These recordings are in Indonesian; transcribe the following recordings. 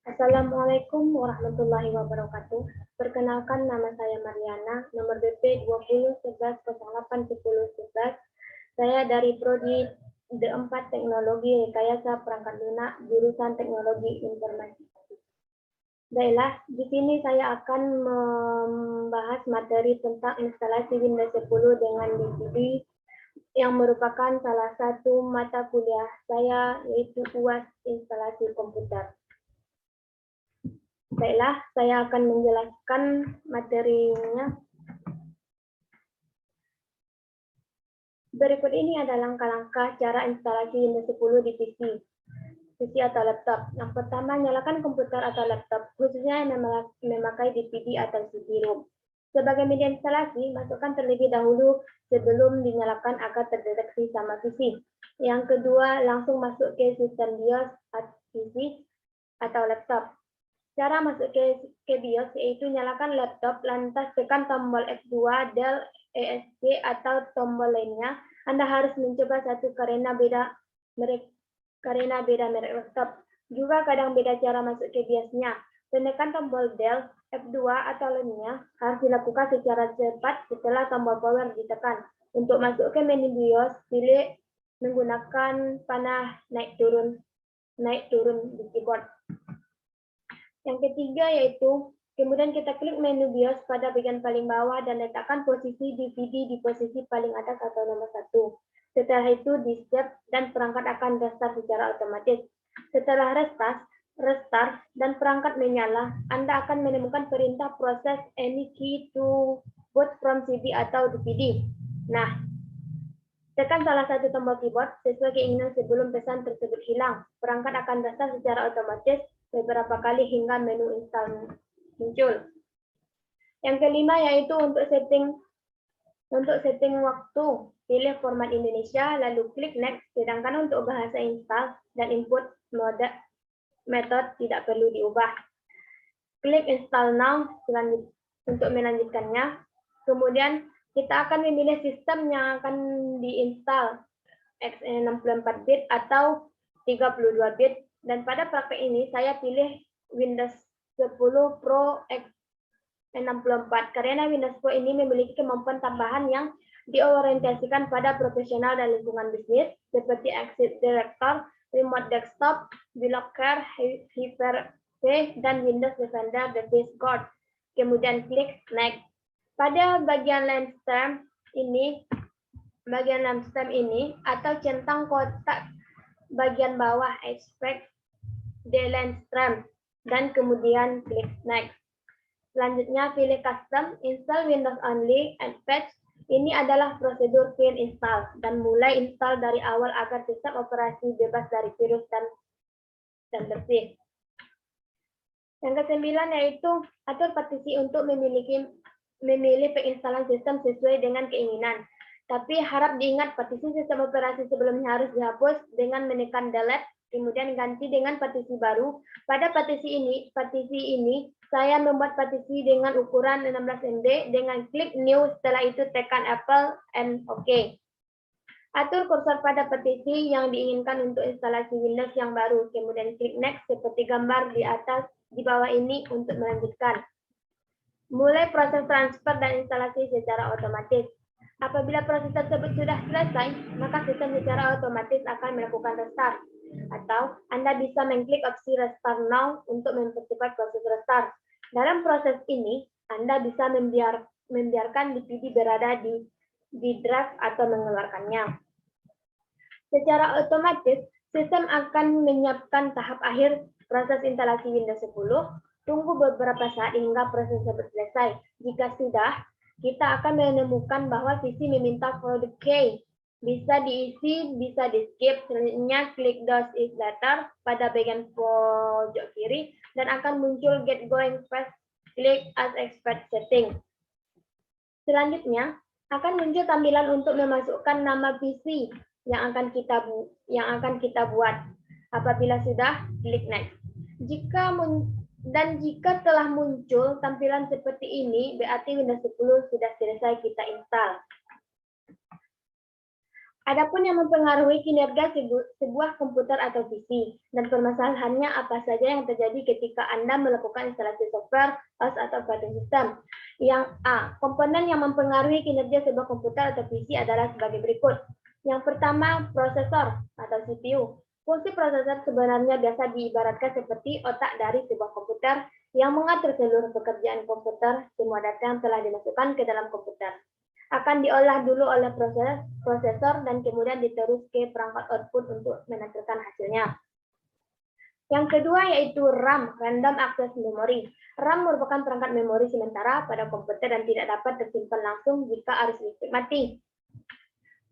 Assalamualaikum warahmatullahi wabarakatuh. Perkenalkan, nama saya Mariana, nomor BP 2011081011. Saya dari Prodi D4 Teknologi Rekayasa Perangkat Lunak, jurusan Teknologi Informasi. Baiklah, di sini saya akan membahas materi tentang instalasi Windows 10 dengan DVD yang merupakan salah satu mata kuliah saya, yaitu UAS instalasi komputer. Baiklah, saya akan menjelaskan materinya. Berikut ini adalah langkah-langkah cara instalasi Windows 10 di PC atau laptop. Yang pertama, nyalakan komputer atau laptop, khususnya yang memakai DVD atau CD-ROM. Sebagai media instalasi, masukkan terlebih dahulu sebelum dinyalakan agar terdeteksi sama PC. Yang kedua, langsung masuk ke sistem BIOS PC atau laptop. Cara masuk ke BIOS yaitu nyalakan laptop, lantas tekan tombol F2, Del, ESC, atau tombol lainnya. Anda harus mencoba satu karena beda merek laptop. Juga kadang beda cara masuk ke BIOS-nya. Tekan tombol Del, F2, atau lainnya harus dilakukan secara cepat setelah tombol power ditekan. Untuk masuk ke menu BIOS, pilih menggunakan panah naik turun di keyboard. Yang ketiga yaitu, kemudian kita klik menu BIOS pada bagian paling bawah dan letakkan posisi DVD di posisi paling atas atau nomor 1. Setelah itu di-save dan perangkat akan restart secara otomatis. Setelah restart dan perangkat menyala, Anda akan menemukan perintah proses any key to boot from CD atau DVD. Nah, tekan salah satu tombol keyboard sesuai keinginan sebelum pesan tersebut hilang. Perangkat akan restart secara otomatis beberapa kali hingga menu install muncul. Yang kelima yaitu untuk setting waktu, pilih format Indonesia, lalu klik next. Sedangkan untuk bahasa install dan input method tidak perlu diubah. Klik install now untuk melanjutkannya. Kemudian kita akan memilih sistem yang akan diinstal, x64-bit atau 32-bit. Dan pada praktek ini saya pilih Windows 10 Pro X64 karena Windows Pro ini memiliki kemampuan tambahan yang diorientasikan pada profesional dan lingkungan bisnis seperti Exit Director, Remote Desktop, Blocker, Hyper-V, dan Windows Defender Device Guard. Kemudian klik Next. Pada bagian lamp ini atau centang kotak bagian bawah expect the lamp dan kemudian klik next. Selanjutnya pilih custom, install Windows only and patch. Ini adalah prosedur clean install dan mulai install dari awal agar sistem operasi bebas dari virus dan bersih. Yang kesembilan yaitu atur partisi untuk memilih penginstalan sistem sesuai dengan keinginan. Tapi harap diingat partisi sistem operasi sebelumnya harus dihapus dengan menekan delete, kemudian ganti dengan partisi baru. Pada partisi ini saya membuat partisi dengan ukuran 16 MB dengan klik new, setelah itu tekan Apple and OK. Atur kursor pada partisi yang diinginkan untuk instalasi Windows yang baru, kemudian klik next seperti gambar di bawah ini untuk melanjutkan. Mulai proses transfer dan instalasi secara otomatis. Apabila proses tersebut sudah selesai, maka sistem secara otomatis akan melakukan restart. Atau Anda bisa mengklik opsi Restart Now untuk mempercepat proses restart. Dalam proses ini, Anda bisa membiarkan DVD berada di drive atau mengeluarkannya. Secara otomatis, sistem akan menyiapkan tahap akhir proses instalasi Windows 10. Tunggu beberapa saat hingga proses tersebut selesai. Jika sudah, kita akan menemukan bahwa PC meminta kode key. Bisa diisi, bisa di-skip. Selanjutnya, klik Those is later pada bagian pojok kiri dan akan muncul Get Going Fast. Klik As Expert Setting. Selanjutnya, akan muncul tampilan untuk memasukkan nama PC yang akan kita buat. Apabila sudah, klik Next. Jika telah muncul tampilan seperti ini, berarti Windows 10 sudah selesai kita install. Adapun yang mempengaruhi kinerja sebuah komputer atau PC, dan permasalahannya apa saja yang terjadi ketika Anda melakukan instalasi software, OS, atau operating system. Yang A, komponen yang mempengaruhi kinerja sebuah komputer atau PC adalah sebagai berikut. Yang pertama, prosesor atau CPU. Fungsi prosesor sebenarnya biasa diibaratkan seperti otak dari sebuah komputer yang mengatur seluruh pekerjaan komputer. Semua data yang telah dimasukkan ke dalam komputer akan diolah dulu oleh prosesor dan kemudian diterus ke perangkat output untuk menampilkan hasilnya. Yang kedua yaitu RAM, Random Access Memory. RAM merupakan perangkat memori sementara pada komputer dan tidak dapat tersimpan langsung jika arus listrik mati.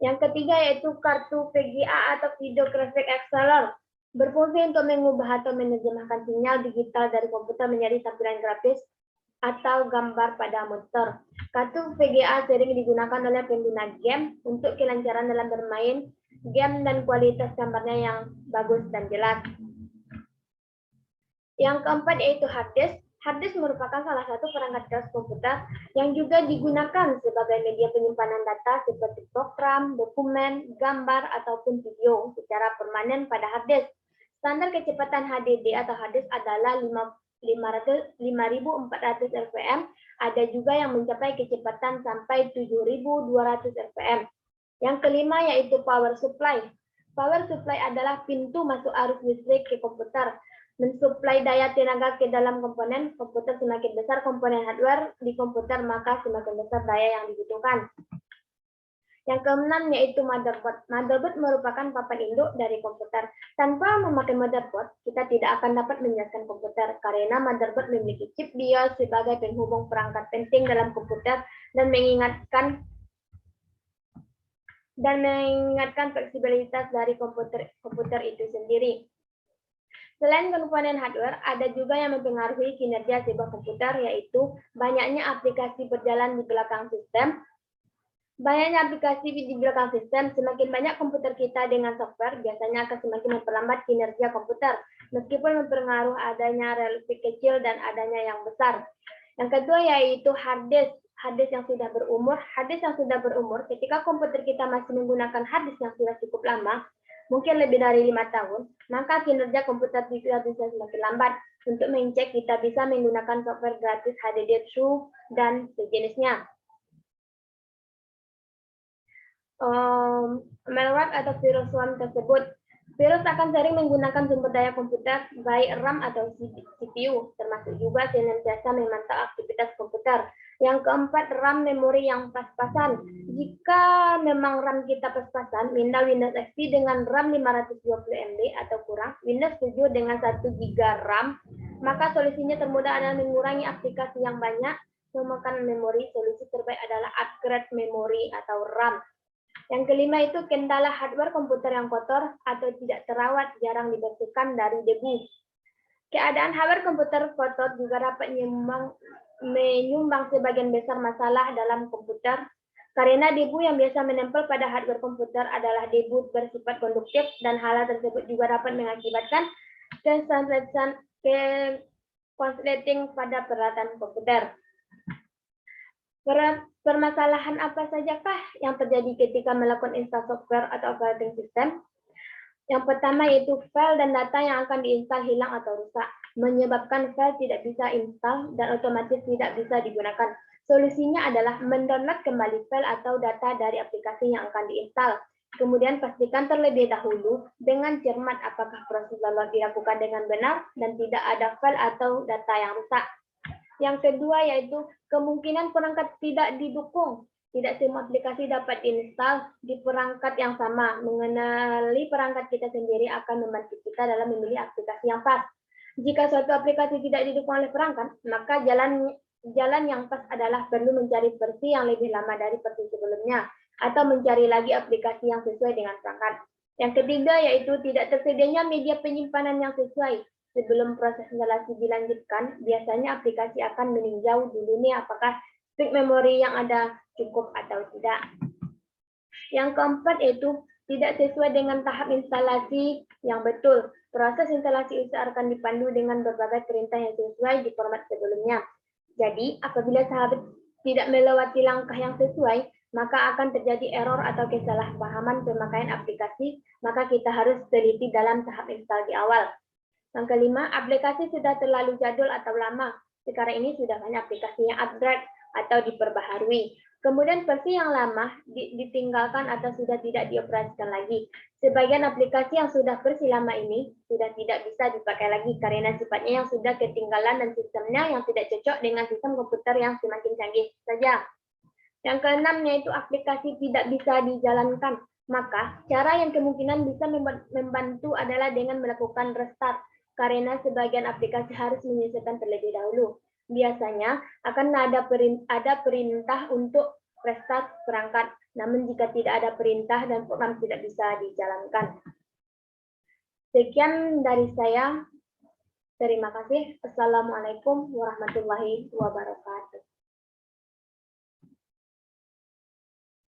Yang ketiga yaitu kartu VGA atau Video Graphic Accelerator. Berfungsi untuk mengubah atau menerjemahkan sinyal digital dari komputer menjadi tampilan grafis atau gambar pada monitor. Kartu VGA sering digunakan oleh pengguna game untuk kelancaran dalam bermain game dan kualitas gambarnya yang bagus dan jelas. Yang keempat yaitu hard disk. Hard disk merupakan salah satu perangkat keras komputer yang juga digunakan sebagai media penyimpanan data seperti program, dokumen, gambar, ataupun video secara permanen pada hard disk. Standar kecepatan HDD atau hard disk adalah 5400 rpm, ada juga yang mencapai kecepatan sampai 7200 rpm. Yang kelima yaitu power supply. Power supply adalah pintu masuk arus listrik ke komputer. Mensuplai daya tenaga ke dalam komponen komputer. Semakin besar komponen hardware di komputer, maka semakin besar daya yang dibutuhkan. Yang keenam yaitu motherboard. Motherboard merupakan papan induk dari komputer. Tanpa memakai motherboard, kita tidak akan dapat menjelaskan komputer karena motherboard memiliki chip BIOS sebagai penghubung perangkat penting dalam komputer dan mengingatkan fleksibilitas dari komputer itu sendiri. Selain komponen hardware, ada juga yang mempengaruhi kinerja sebuah komputer, yaitu banyaknya aplikasi berjalan di belakang sistem. Banyaknya aplikasi di belakang sistem, semakin banyak komputer kita dengan software, biasanya akan semakin memperlambat kinerja komputer, meskipun mempengaruhi adanya relatif kecil dan adanya yang besar. Yang kedua yaitu hard disk. Hard disk yang sudah berumur. Hard disk yang sudah berumur, ketika komputer kita masih menggunakan hard disk yang sudah cukup lama, mungkin lebih dari 5 tahun, maka kinerja komputer kita bisa semakin lambat. Untuk mengecek, kita bisa menggunakan software gratis HDD2 dan sejenisnya. Malware atau virus worm tersebut. Virus akan sering menggunakan sumber daya komputer, baik RAM atau CPU, termasuk juga senantiasa memantau aktivitas komputer. Yang keempat, RAM memori yang pas-pasan. Jika memang RAM kita pas-pasan, Windows XP dengan RAM 520 MB atau kurang, Windows 7 dengan 1 GB RAM, maka solusinya termudah adalah mengurangi aplikasi yang banyak, memakan memori. Solusi terbaik adalah upgrade memori atau RAM. Yang kelima itu kendala hardware komputer yang kotor atau tidak terawat, jarang dibersihkan dari debu. Keadaan hardware komputer kotor juga dapat menyumbang sebagian besar masalah dalam komputer, karena debu yang biasa menempel pada hardware komputer adalah debu bersifat konduktif, dan hal tersebut juga dapat mengakibatkan konsleting pada peralatan komputer. Permasalahan apa sajakah yang terjadi ketika melakukan install software atau operating system? Yang pertama yaitu file dan data yang akan diinstal hilang atau rusak, menyebabkan file tidak bisa install dan otomatis tidak bisa digunakan. Solusinya adalah mendownload kembali file atau data dari aplikasi yang akan diinstal. Kemudian pastikan terlebih dahulu dengan cermat apakah proses download dilakukan dengan benar dan tidak ada file atau data yang rusak. Yang kedua yaitu kemungkinan perangkat tidak didukung. Tidak semua aplikasi dapat diinstal di perangkat yang sama. Mengenali perangkat kita sendiri akan membantu kita dalam memilih aplikasi yang pas. Jika suatu aplikasi tidak didukung oleh perangkat, maka jalan yang pas adalah perlu mencari versi yang lebih lama dari versi sebelumnya, atau mencari lagi aplikasi yang sesuai dengan perangkat. Yang ketiga yaitu tidak tersedianya media penyimpanan yang sesuai. Sebelum proses instalasi dilanjutkan, biasanya aplikasi akan meninjau dulu nih apakah stick memori yang ada cukup atau tidak. Yang keempat yaitu tidak sesuai dengan tahap instalasi yang betul. Proses instalasi akan dipandu dengan berbagai perintah yang sesuai di format sebelumnya. Jadi, apabila sahabat tidak melewati langkah yang sesuai, maka akan terjadi error atau kesalahpahaman pemakaian aplikasi, maka kita harus teliti dalam tahap install di awal. Yang kelima, aplikasi sudah terlalu jadul atau lama. Sekarang ini sudah banyak aplikasi yang upgrade atau diperbaharui. Kemudian versi yang lama ditinggalkan atau sudah tidak dioperasikan lagi. Sebagian aplikasi yang sudah versi lama ini sudah tidak bisa dipakai lagi karena sifatnya yang sudah ketinggalan dan sistemnya yang tidak cocok dengan sistem komputer yang semakin canggih saja. Yang keenam yaitu aplikasi tidak bisa dijalankan. Maka cara yang kemungkinan bisa membantu adalah dengan melakukan restart karena sebagian aplikasi harus menyelesaikan terlebih dahulu. Biasanya akan ada perintah untuk restart perangkat. Namun jika tidak ada perintah dan program tidak bisa dijalankan. Sekian dari saya. Terima kasih. Assalamualaikum warahmatullahi wabarakatuh.